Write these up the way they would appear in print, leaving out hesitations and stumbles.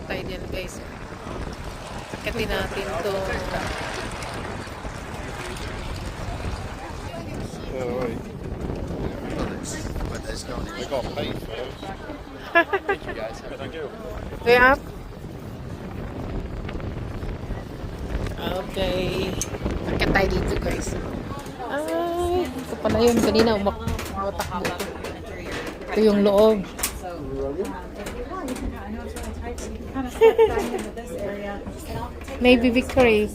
tayo dyan guys. Akitin natin to. Alright. We got paid first. Thank you guys. Thank you. Way up. Okay. Akit tayo dito guys. Ay, ito pala yun. Kanina umatakbo ko. Ito yung loob. Maybe Victory.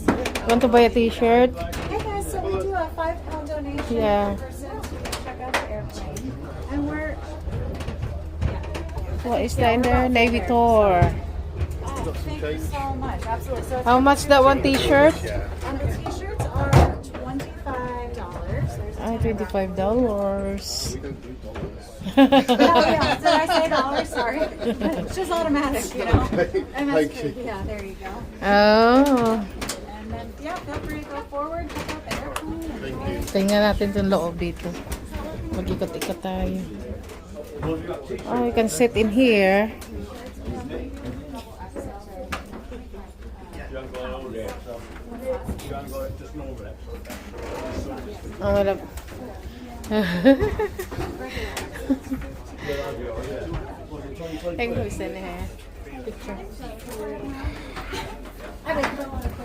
Want to buy a t-shirt? Hey guys, so we do a £5 donation Yeah. per person to check out the airplane. And we're What is that in there? Navy Tour. thank you so much. Absolutely. So How much that one t-shirt? and the t-shirts are $25. There's Ay, $25. We don't do dollars. yeah, did I say dollars? Sorry. It's just automatic, you know. Thank you. Yeah, there you go. Oh. And then yeah, feel free to go forward, check out the airplane. Thank you. Tingnan natin itong loob dito. Mag-ikot-ikot tayo. Oh, you can sit in here. Oh, wala. Thank you, sir. Picture.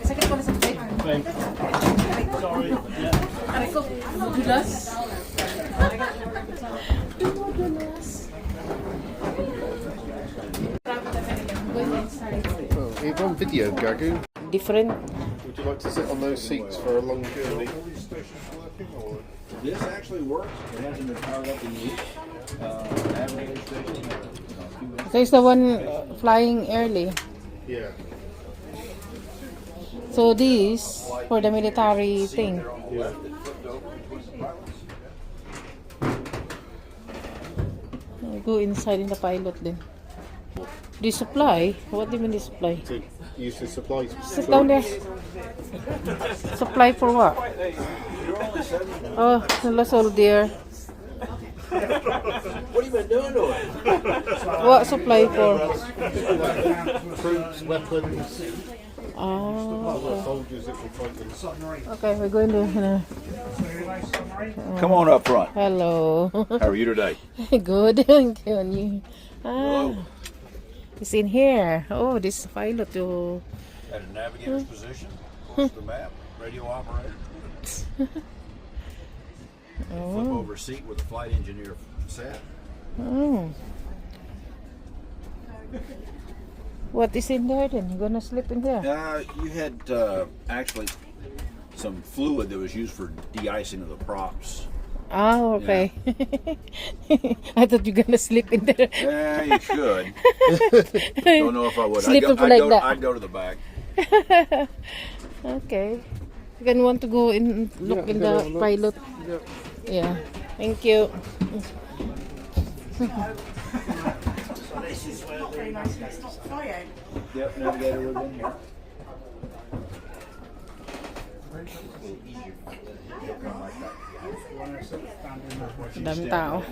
Sakit ko na sa plate. Dulas? Oh, you're on video, Gagu. Different. Would you like to sit on those seats for a long journey? This actually works. It hasn't been powered up in weeks. Navigator station. So it's the one flying early. Yeah. So this for the military thing. Yeah. Go inside in the pilot then. The supply? What do you mean the supply? To use the supplies. Sit down there. Supply for what? Oh, nala soldier. What have you been doing to it? What supply for? Troops, weapons, Ah, other soldiers that will fight them. okay, we're going to. Come on up front. Hello. How are you today? Good. Thank you. And you? Ah, it's in here. Oh, this pilot. Oh. At a navigator's position. Course the map. Radio operator. Flip over seat where the flight engineer sat. Oh. What is in there then? You gonna sleep in there? You had actually some fluid that was used for de-icing of the props. Oh, okay. I thought you gonna sleep in there. Yeah, you should. Don't know if I would. Sleep like that. I'd go to the back. Okay. You can want to go in look in the pilot. Yeah. Thank you. Yep, navigator was in here. Daming tao.